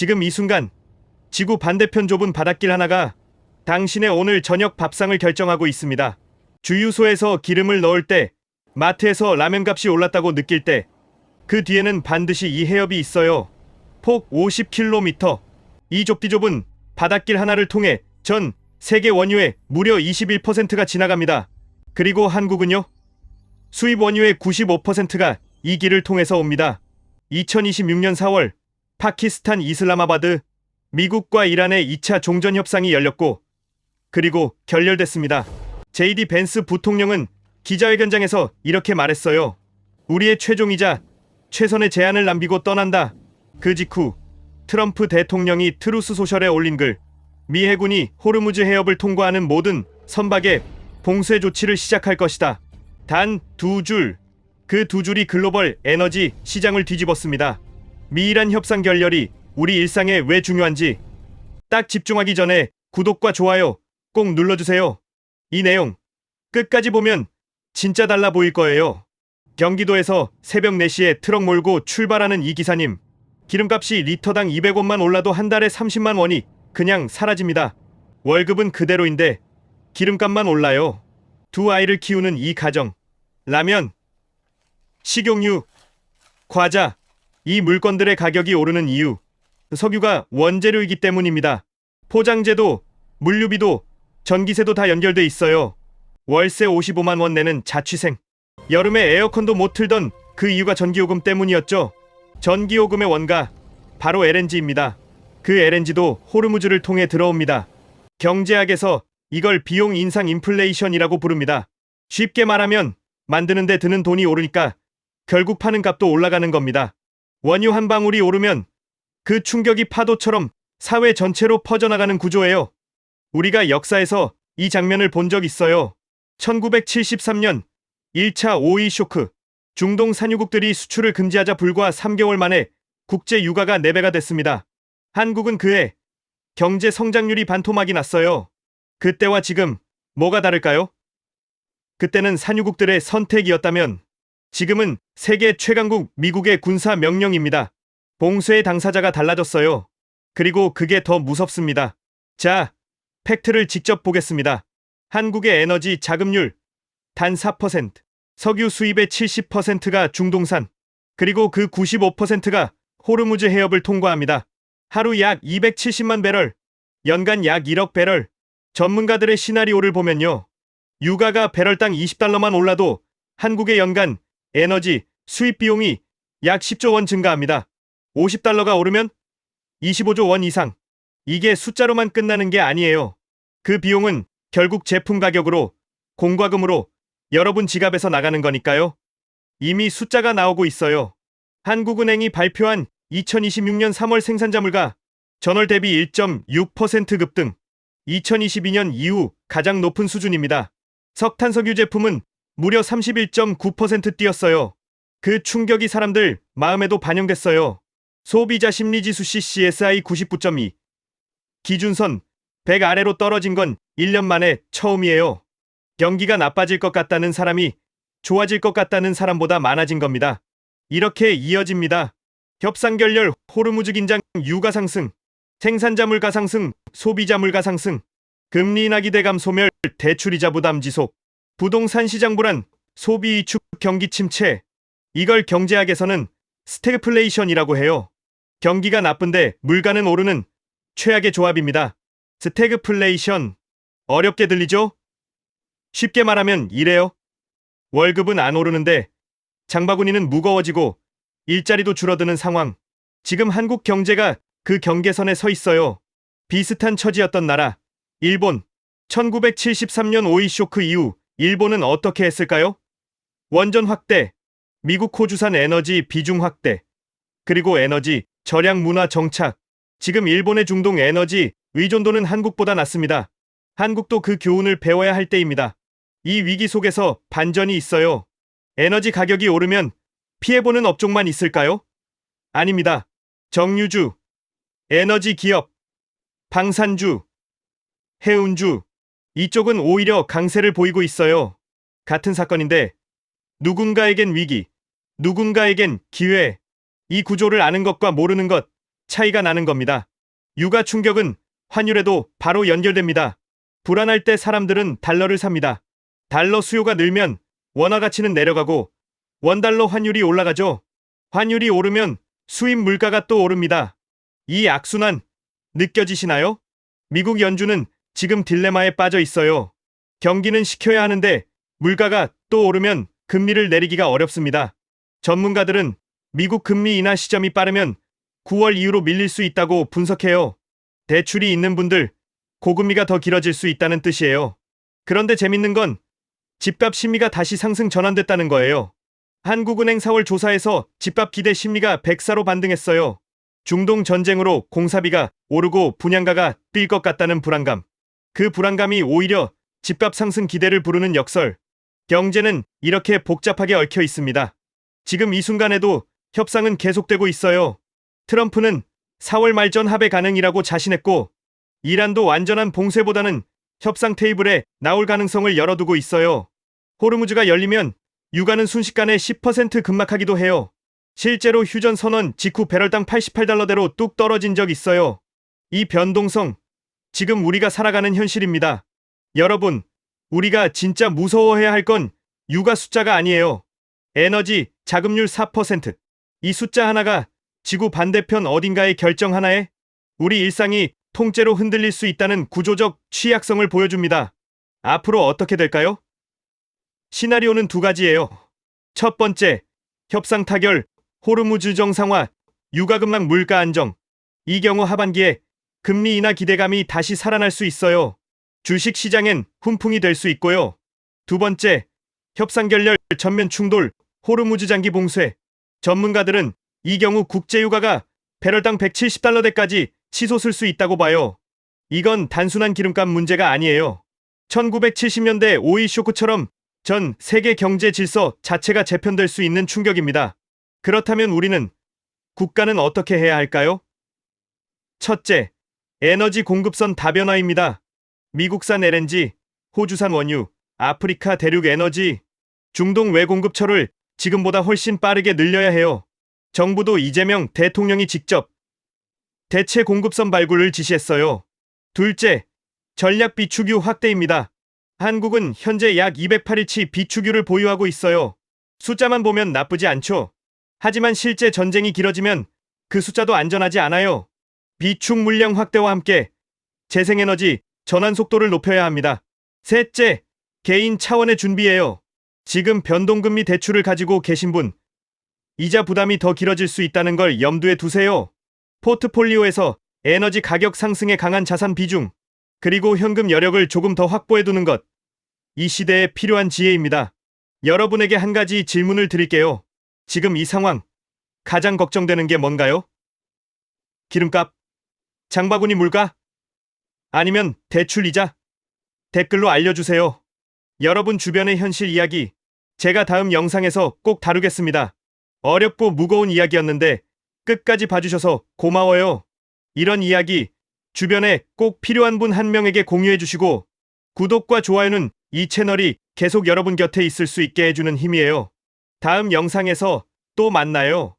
지금 이 순간 지구 반대편 좁은 바닷길 하나가 당신의 오늘 저녁 밥상을 결정하고 있습니다. 주유소에서 기름을 넣을 때, 마트에서 라면값이 올랐다고 느낄 때, 그 뒤에는 반드시 이 해협이 있어요. 폭 50km. 이 좁디좁은 바닷길 하나를 통해 전 세계 원유의 무려 21%가 지나갑니다. 그리고 한국은요? 수입 원유의 95%가 이 길을 통해서 옵니다. 2026년 4월 파키스탄 이슬라마바드, 미국과 이란의 2차 종전 협상이 열렸고 그리고 결렬됐습니다. JD 벤스 부통령은 기자회견장에서 이렇게 말했어요. 우리의 최종이자 최선의 제안을 남기고 떠난다. 그 직후 트럼프 대통령이 트루스 소셜에 올린 글, 미 해군이 호르무즈 해협을 통과하는 모든 선박에 봉쇄 조치를 시작할 것이다. 단 두 줄, 그 두 줄이 글로벌 에너지 시장을 뒤집었습니다. 미이란 협상 결렬이 우리 일상에 왜 중요한지 딱 집중하기 전에 구독과 좋아요 꼭 눌러주세요. 이 내용 끝까지 보면 진짜 달라 보일 거예요. 경기도에서 새벽 4시에 트럭 몰고 출발하는 이 기사님, 기름값이 리터당 200원만 올라도 한 달에 30만 원이 그냥 사라집니다. 월급은 그대로인데 기름값만 올라요. 두 아이를 키우는 이 가정, 라면, 식용유, 과자, 이 물건들의 가격이 오르는 이유, 석유가 원재료이기 때문입니다. 포장재도, 물류비도, 전기세도 다 연결돼 있어요. 월세 55만 원 내는 자취생, 여름에 에어컨도 못 틀던 그 이유가 전기요금 때문이었죠. 전기요금의 원가, 바로 LNG입니다. 그 LNG도 호르무즈를 통해 들어옵니다. 경제학에서 이걸 비용 인상 인플레이션이라고 부릅니다. 쉽게 말하면 만드는 데 드는 돈이 오르니까 결국 파는 값도 올라가는 겁니다. 원유 한 방울이 오르면 그 충격이 파도처럼 사회 전체로 퍼져나가는 구조예요. 우리가 역사에서 이 장면을 본 적 있어요. 1973년 1차 오일 쇼크, 중동 산유국들이 수출을 금지하자 불과 3개월 만에 국제 유가가 4배가 됐습니다. 한국은 그해 경제 성장률이 반토막이 났어요. 그때와 지금 뭐가 다를까요? 그때는 산유국들의 선택이었다면 지금은 세계 최강국 미국의 군사 명령입니다. 봉쇄의 당사자가 달라졌어요. 그리고 그게 더 무섭습니다. 자, 팩트를 직접 보겠습니다. 한국의 에너지 자급률 단 4%, 석유 수입의 70%가 중동산, 그리고 그 95%가 호르무즈 해협을 통과합니다. 하루 약 270만 배럴, 연간 약 1억 배럴. 전문가들의 시나리오를 보면요, 유가가 배럴당 20달러만 올라도 한국의 연간 에너지 수입 비용이 약 10조 원 증가합니다. 50달러가 오르면 25조 원 이상. 이게 숫자로만 끝나는 게 아니에요. 그 비용은 결국 제품 가격으로, 공과금으로 여러분 지갑에서 나가는 거니까요. 이미 숫자가 나오고 있어요. 한국은행이 발표한 2026년 3월 생산자 물가 전월 대비 1.6% 급등. 2022년 이후 가장 높은 수준입니다. 석탄 석유 제품은 무려 31.9% 뛰었어요. 그 충격이 사람들 마음에도 반영됐어요. 소비자 심리지수 CCSI 99.2. 기준선 100 아래로 떨어진 건 1년 만에 처음이에요. 경기가 나빠질 것 같다는 사람이 좋아질 것 같다는 사람보다 많아진 겁니다. 이렇게 이어집니다. 협상 결렬, 호르무즈 긴장, 유가 상승, 생산자 물가 상승, 소비자 물가 상승, 금리 인하 기대감 소멸, 대출이자 부담 지속, 부동산 시장 불안, 소비 위축, 경기 침체. 이걸 경제학에서는 스태그플레이션이라고 해요. 경기가 나쁜데 물가는 오르는 최악의 조합입니다. 스태그플레이션. 어렵게 들리죠? 쉽게 말하면 이래요. 월급은 안 오르는데 장바구니는 무거워지고 일자리도 줄어드는 상황. 지금 한국 경제가 그 경계선에 서 있어요. 비슷한 처지였던 나라, 일본. 1973년 오일 쇼크 이후 일본은 어떻게 했을까요? 원전 확대, 미국 호주산 에너지 비중 확대, 그리고 에너지 절약 문화 정착. 지금 일본의 중동 에너지 의존도는 한국보다 낮습니다. 한국도 그 교훈을 배워야 할 때입니다. 이 위기 속에서 반전이 있어요. 에너지 가격이 오르면 피해보는 업종만 있을까요? 아닙니다. 정유주, 에너지 기업, 방산주, 해운주, 이쪽은 오히려 강세를 보이고 있어요. 같은 사건인데 누군가에겐 위기, 누군가에겐 기회. 이 구조를 아는 것과 모르는 것 차이가 나는 겁니다. 유가 충격은 환율에도 바로 연결됩니다. 불안할 때 사람들은 달러를 삽니다. 달러 수요가 늘면 원화 가치는 내려가고 원달러 환율이 올라가죠. 환율이 오르면 수입 물가가 또 오릅니다. 이 악순환 느껴지시나요? 미국 연준은 지금 딜레마에 빠져 있어요. 경기는 식혀야 하는데 물가가 또 오르면 금리를 내리기가 어렵습니다. 전문가들은 미국 금리 인하 시점이 빠르면 9월 이후로 밀릴 수 있다고 분석해요. 대출이 있는 분들, 고금리가 더 길어질 수 있다는 뜻이에요. 그런데 재밌는 건 집값 심리가 다시 상승 전환됐다는 거예요. 한국은행 4월 조사에서 집값 기대 심리가 104로 반등했어요. 중동 전쟁으로 공사비가 오르고 분양가가 뛸 것 같다는 불안감. 그 불안감이 오히려 집값 상승 기대를 부르는 역설. 경제는 이렇게 복잡하게 얽혀 있습니다. 지금 이 순간에도 협상은 계속되고 있어요. 트럼프는 4월 말 전 합의 가능이라고 자신했고 이란도 완전한 봉쇄보다는 협상 테이블에 나올 가능성을 열어두고 있어요. 호르무즈가 열리면 유가는 순식간에 10% 급락하기도 해요. 실제로 휴전 선언 직후 배럴당 88달러대로 뚝 떨어진 적 있어요. 이 변동성, 지금 우리가 살아가는 현실입니다. 여러분, 우리가 진짜 무서워해야 할 건 유가 숫자가 아니에요. 에너지, 자금률 4%. 이 숫자 하나가 지구 반대편 어딘가의 결정 하나에 우리 일상이 통째로 흔들릴 수 있다는 구조적 취약성을 보여줍니다. 앞으로 어떻게 될까요? 시나리오는 두 가지예요. 첫 번째, 협상 타결, 호르무즈 정상화, 유가 급락 물가 안정. 이 경우 하반기에 금리 인하 기대감이 다시 살아날 수 있어요. 주식 시장엔 훈풍이 될 수 있고요. 두 번째, 협상 결렬, 전면 충돌, 호르무즈 장기 봉쇄. 전문가들은 이 경우 국제유가가 배럴당 170달러대까지 치솟을 수 있다고 봐요. 이건 단순한 기름값 문제가 아니에요. 1970년대 오일 쇼크처럼 전 세계 경제 질서 자체가 재편될 수 있는 충격입니다. 그렇다면 우리는, 국가는 어떻게 해야 할까요? 첫째, 에너지 공급선 다변화입니다. 미국산 LNG, 호주산 원유, 아프리카 대륙 에너지, 중동 외공급처를 지금보다 훨씬 빠르게 늘려야 해요. 정부도 이재명 대통령이 직접 대체 공급선 발굴을 지시했어요. 둘째, 전략 비축유 확대입니다. 한국은 현재 약 208일치 비축유를 보유하고 있어요. 숫자만 보면 나쁘지 않죠. 하지만 실제 전쟁이 길어지면 그 숫자도 안전하지 않아요. 비축 물량 확대와 함께 재생에너지 전환 속도를 높여야 합니다. 셋째, 개인 차원의 준비예요. 지금 변동금리 대출을 가지고 계신 분, 이자 부담이 더 길어질 수 있다는 걸 염두에 두세요. 포트폴리오에서 에너지 가격 상승에 강한 자산 비중, 그리고 현금 여력을 조금 더 확보해두는 것. 이 시대에 필요한 지혜입니다. 여러분에게 한 가지 질문을 드릴게요. 지금 이 상황, 가장 걱정되는 게 뭔가요? 기름값? 장바구니 물가? 아니면 대출 이자? 댓글로 알려주세요. 여러분 주변의 현실 이야기, 제가 다음 영상에서 꼭 다루겠습니다. 어렵고 무거운 이야기였는데 끝까지 봐주셔서 고마워요. 이런 이야기 주변에 꼭 필요한 분 한 명에게 공유해주시고 구독과 좋아요는 이 채널이 계속 여러분 곁에 있을 수 있게 해주는 힘이에요. 다음 영상에서 또 만나요.